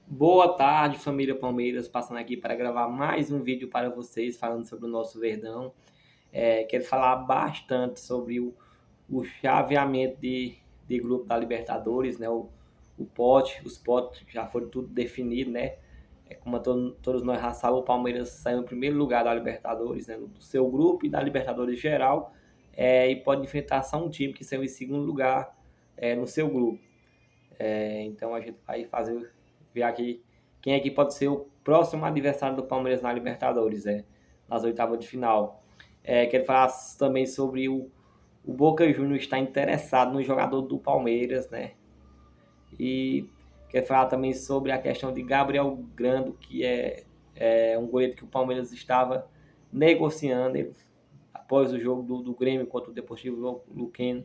Boa tarde, família Palmeiras, passando aqui para gravar mais um vídeo para vocês, falando sobre o nosso Verdão. Quero falar bastante sobre o chaveamento de grupo da Libertadores, né? Os potes já foram tudo definido, né? Como todos nós já sabemos, o Palmeiras saiu em primeiro lugar da Libertadores, né? Do seu grupo e da Libertadores geral, e pode enfrentar só um time que saiu em segundo lugar no seu grupo. Então a gente vai ver aqui quem é que pode ser o próximo adversário do Palmeiras na Libertadores, nas oitavas de final. Quero falar também sobre o Boca Juniors está interessado no jogador do Palmeiras, né? E quero falar também sobre a questão de Gabriel Grando, que é um goleiro que o Palmeiras estava negociando. Ele, após o jogo do Grêmio contra o Deportivo Luqueno,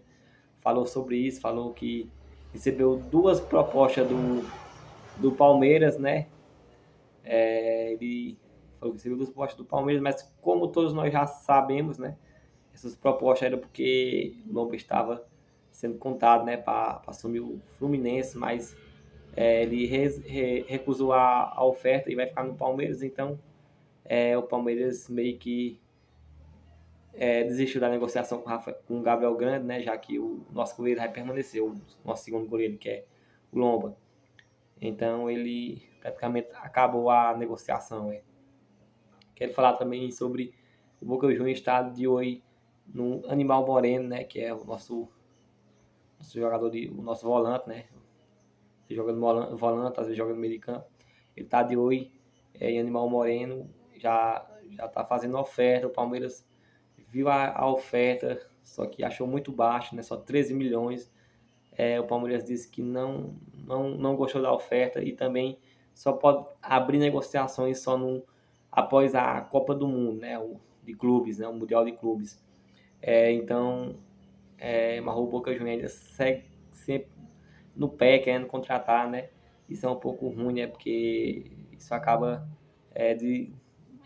falou sobre isso, falou que recebeu duas propostas do Palmeiras, né? Ele falou que recebeu duas propostas do Palmeiras, mas como todos nós já sabemos, né? Essas propostas eram porque o Lomba estava sendo contado, né, para assumir o Fluminense, mas ele recusou a oferta e vai ficar no Palmeiras, então o Palmeiras meio que desistiu da negociação com o Gabriel Grande, né, já que o nosso goleiro vai permanecer, o nosso segundo goleiro, que é o Lomba. Então ele praticamente acabou a negociação. Quero falar também sobre o Boca Juniors está de olho no Animal Moreno, né, que é o nosso jogador, o nosso volante, né, ele joga no volante, às vezes joga no meio de campo. Ele está de olho em Animal Moreno, já está fazendo oferta. O Palmeiras viu a oferta, só que achou muito baixo, né, só 13 milhões. O Palmeiras disse que não gostou da oferta e também só pode abrir negociações só após a Copa do Mundo, né, de clubes, né, o Mundial de Clubes. Então, mas o Boca Juniors ainda segue sempre no pé, querendo contratar, né? Isso é um pouco ruim, né? Porque isso acaba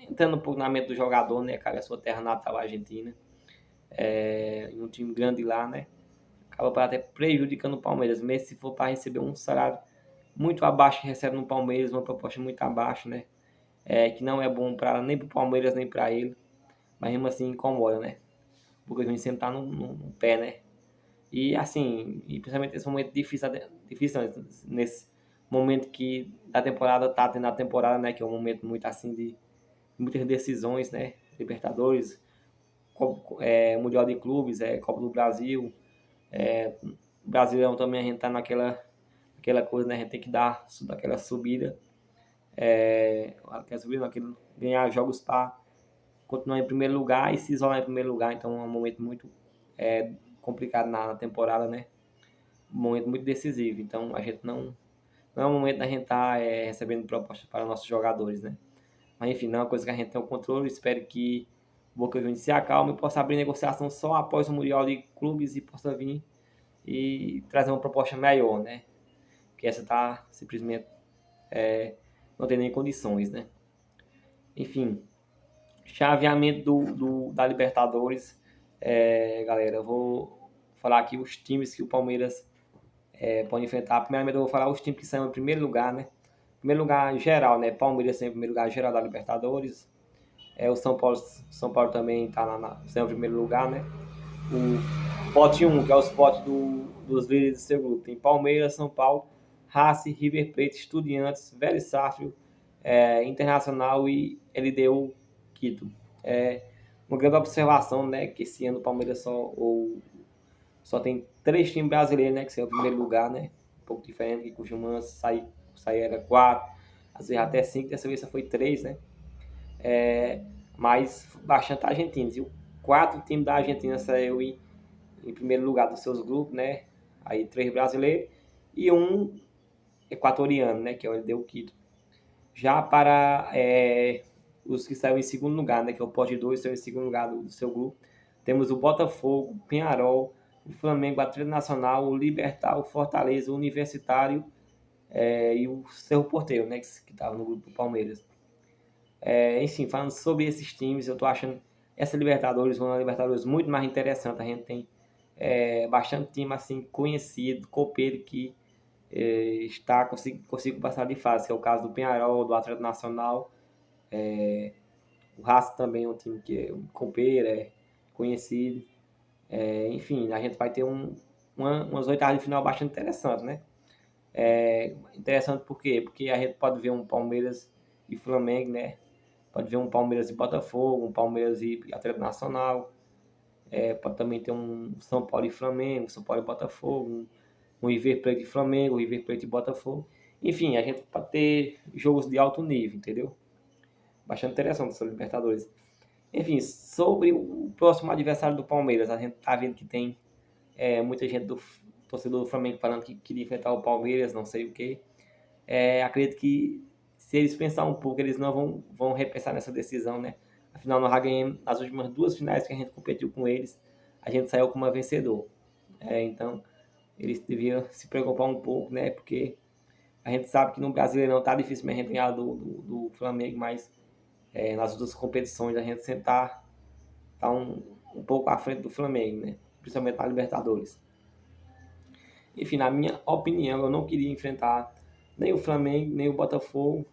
entrando um pouco na mente do jogador, né? Cara, a sua terra natal, a Argentina, em um time grande lá, né? Acaba até prejudicando o Palmeiras, mesmo se for para receber um salário muito abaixo que recebe no Palmeiras, uma proposta muito abaixo, né? Que não é bom nem para o Palmeiras nem para ele, mas mesmo assim incomoda, né? Porque a gente sempre tá no pé, né? E assim, e principalmente nesse momento difícil nesse momento que da temporada tá tendo a temporada, né? Que é um momento muito assim de muitas decisões, né? Libertadores, Mundial de Clubes, Copa do Brasil, Brasileirão também a gente tá aquela coisa, né? A gente tem que dar aquela subida, aquela subida, aquele, ganhar jogos para continuar em primeiro lugar e se isolar em primeiro lugar. Então é um momento muito complicado na temporada, né? Um momento muito decisivo. Então a gente não é o momento da gente estar recebendo propostas para nossos jogadores, né? Mas enfim, não é uma coisa que a gente tem o controle. Espero que o Boca Juniors se acalme e possa abrir negociação só após o Mundial de Clubes e possa vir e trazer uma proposta melhor, né? Porque essa tá simplesmente não tem nem condições, né? Enfim, chaveamento da Libertadores. Galera, eu vou falar aqui os times que o Palmeiras pode enfrentar. Primeiramente, eu vou falar os times que são em primeiro lugar, né? Primeiro lugar geral, né? Palmeiras em primeiro lugar geral da Libertadores. O São Paulo também está em primeiro lugar, né? O pote 1, que é os potes dos líderes do seu grupo. Tem Palmeiras, São Paulo, Racing, River Plate, Estudiantes, Vélez Sarsfield, Internacional e LDU Quito. Uma grande observação, né? Que esse ano o Palmeiras só tem 3 times brasileiros, né? Que são o primeiro lugar, né? Um pouco diferente, que costuma sair era 4, às vezes até 5, dessa vez só foi 3, né? Mas bastante argentinos. E 4 times da Argentina saiu em primeiro lugar dos seus grupos, né? Aí 3 brasileiros e um equatoriano, né? Que é o LDU Quito. Já para os que saíram em segundo lugar, né? Que é o pote 2, saiu em segundo lugar do seu grupo. Temos o Botafogo, o Penharol, o Flamengo, o Atlético Nacional, o Libertar, o Fortaleza, o Universitário e o Cerro Porteiro, né? Que estava no grupo do Palmeiras. Enfim, falando sobre esses times, eu tô achando essa Libertadores uma Libertadores muito mais interessante. A gente tem bastante time assim conhecido, copeiro, que consigo passar de fase, que é o caso do Penharol, do Atlético Nacional. O Racing também é um time que é um copeiro, é conhecido. Enfim, a gente vai ter umas oitavas de final bastante interessantes, né? Interessante por quê? Porque a gente pode ver um Palmeiras e Flamengo, né? Pode ver um Palmeiras e Botafogo, um Palmeiras e Atlético Nacional. Pode também ter um São Paulo e Flamengo, São Paulo e Botafogo, um River Plate e Flamengo, um River Plate e Botafogo. Enfim, a gente pode ter jogos de alto nível, entendeu? Bastante interessante essa Libertadores. Enfim, sobre o próximo adversário do Palmeiras, a gente tá vendo que tem muita gente do torcedor do Flamengo falando que queria enfrentar o Palmeiras, não sei o quê. Acredito que se eles pensar um pouco, eles não vão repensar nessa decisão, né? Afinal, nós já ganhamos as últimas 2 finais que a gente competiu com eles, a gente saiu como vencedor. Então, eles deviam se preocupar um pouco, né? Porque a gente sabe que no Brasileirão tá difícil a gente ganhar do Flamengo, mas nas outras competições a gente sempre tá um pouco à frente do Flamengo, né? Principalmente na Libertadores. Enfim, na minha opinião, eu não queria enfrentar nem o Flamengo, nem o Botafogo,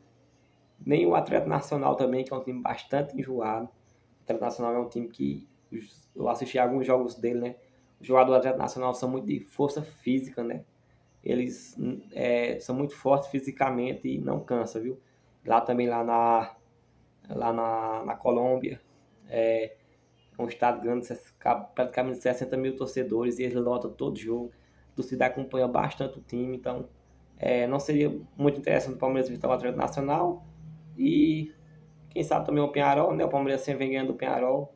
nem o Atlético Nacional também, que é um time bastante enjoado. O Atlético Nacional é um time que eu assisti alguns jogos dele, né? Os jogadores do Atlético Nacional são muito de força física, né? Eles são muito fortes fisicamente e não cansam, viu? Lá também, lá na Colômbia, é um estado grande, praticamente 60 mil torcedores, e eles lotam todo jogo. A torcida acompanha bastante o time, então não seria muito interessante o Palmeiras visitar o Atlético Nacional. E quem sabe também o Penharol, né? O Palmeiras sempre vem ganhando o Penharol,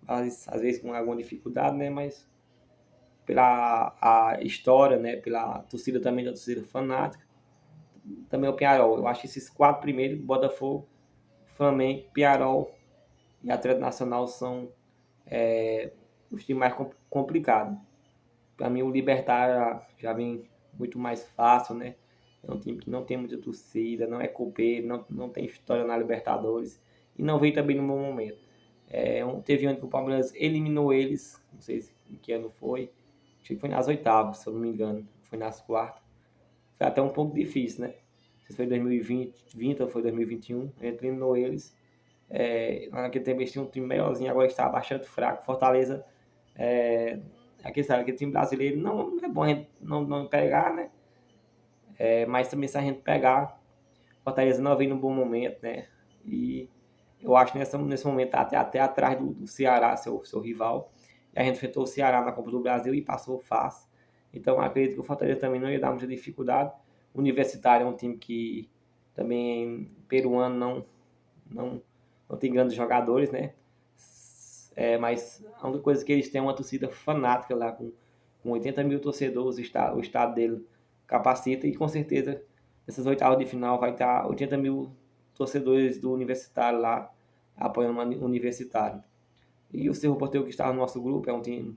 às vezes com alguma dificuldade, né? Mas pela a história, né? Pela torcida também, da torcida fanática, também o Penharol. Eu acho que esses 4 primeiros, Botafogo, Flamengo, Penharol e Atlético Nacional, são os times mais complicados. Para mim, o Libertar já vem muito mais fácil, né? É um time que não tem muita torcida, não é copeiro, não tem história na Libertadores e não veio também no bom momento. Teve ano que o Palmeiras eliminou eles, não sei em que ano foi, acho que foi nas oitavas, se eu não me engano, foi nas quartas. Foi até um pouco difícil, né? Não sei se foi 2020 ou foi 2021, a gente eliminou eles. Naquele tempo eles tinham um time melhorzinho, agora está bastante fraco. Fortaleza, aquele time brasileiro não é bom a gente não pegar, né? Mas também se a gente pegar, Fortaleza não vem num bom momento, né? E eu acho que nesse momento tá até atrás do Ceará, seu rival. E a gente enfrentou o Ceará na Copa do Brasil e passou fácil. Então acredito que o Fortaleza também não ia dar muita dificuldade. O Universitário é um time que também peruano não, não tem grandes jogadores, né? Mas a única coisa que eles têm é uma torcida fanática lá, com 80 mil torcedores, o estado dele capacita, e com certeza nessas oitavas de final vai estar 80 mil torcedores do Universitário lá apoiando o Universitário. E o Cerro Porteiro, que está no nosso grupo, é um time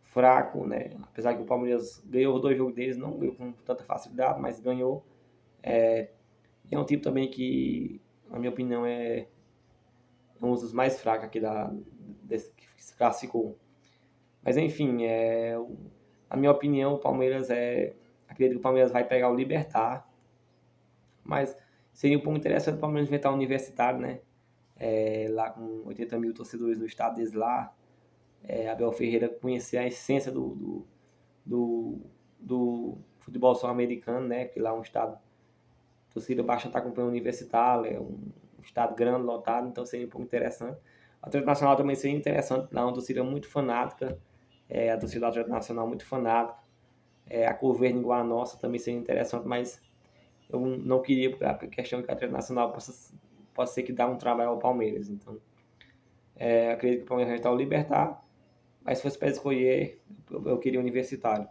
fraco, né? Apesar que o Palmeiras ganhou os 2 jogos deles, não ganhou com tanta facilidade, mas ganhou. E é um time também que, na minha opinião, é um dos mais fracos aqui que se classificou. Mas enfim, na minha opinião, o Palmeiras acredito que o Palmeiras vai pegar o Libertar, mas seria um pouco interessante o Palmeiras inventar um Universitário, né? Lá com 80 mil torcedores no estado deles lá. Abel Ferreira conhecer a essência do, do futebol sul-americano, né? Que lá é um estado, a torcida bastante acompanhando o Universitário, é um estado grande, lotado, então seria um pouco interessante. O Atlético Nacional também seria interessante, lá é uma torcida muito fanática, a torcida do Atlético Nacional muito fanática. A cor verde igual a nossa também seria interessante, mas eu não queria, por a questão que o Atlético Nacional possa ser que dá um trabalho ao Palmeiras. Então, acredito que o Palmeiras vai estar o Libertar, mas se fosse para escolher, eu queria o Universitário.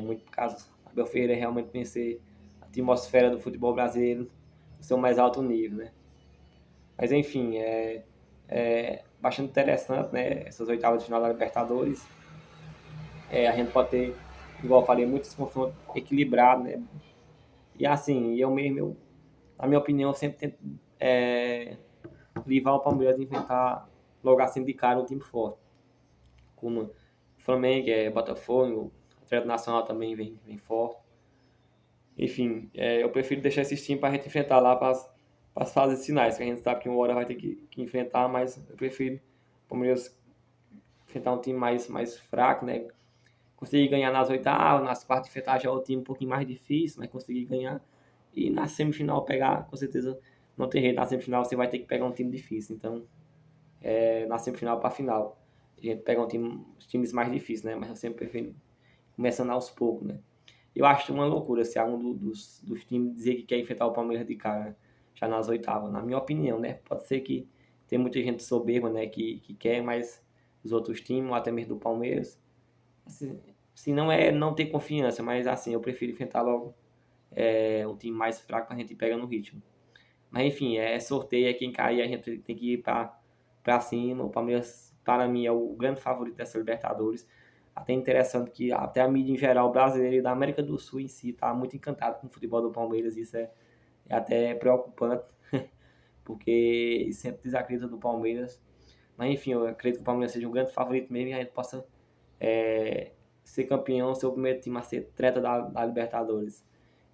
Muito por causa do Abel Ferreira realmente conhecer a atmosfera do futebol brasileiro no seu mais alto nível, né? Mas enfim, bastante interessante, né? Essas oitavas de final da Libertadores. A gente pode ter, igual eu falei, muitos confrontos equilibrados, né? E assim, eu mesmo, na minha opinião, eu sempre tento livrar o Palmeiras de inventar logo assim de cara um time forte. Como o Flamengo, Botafogo, o Atlético Nacional também vem forte. Enfim, eu prefiro deixar esses times para a gente enfrentar lá para as fases finais, que a gente sabe que uma hora vai ter que enfrentar, mas eu prefiro o Palmeiras enfrentar um time mais fraco, né? Conseguir ganhar nas oitavas, nas quartas enfrentar já é o time um pouquinho mais difícil, mas conseguir ganhar. E na semifinal pegar, com certeza, não tem jeito. Na semifinal você vai ter que pegar um time difícil. Então, na semifinal para a final, a gente pega os times mais difíceis, né? Mas eu sempre prefiro começando aos poucos, né? Eu acho uma loucura se algum dos times dizer que quer enfrentar o Palmeiras de cara, né? Já nas oitavas, na minha opinião, né? Pode ser que tem muita gente soberba, né, que quer, mas os outros times, ou até mesmo do Palmeiras, assim, não ter confiança, mas assim, eu prefiro enfrentar logo o time mais fraco pra gente pegar no ritmo. Mas enfim, sorteio, quem cair, a gente tem que ir pra cima. O Palmeiras, para mim, é o grande favorito dessa Libertadores. Até interessante que até a mídia em geral brasileira e da América do Sul em si está muito encantado com o futebol do Palmeiras. Isso é até preocupante, porque sempre desacredita do Palmeiras. Mas enfim, eu acredito que o Palmeiras seja um grande favorito mesmo e a gente possa é, ser campeão, ser o primeiro time a ser treta da Libertadores.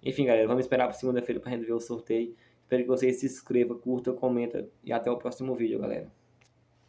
Enfim, galera, vamos esperar para segunda-feira para a gente ver o sorteio. Espero que vocês se inscrevam, curtam, comentem e até o próximo vídeo, galera.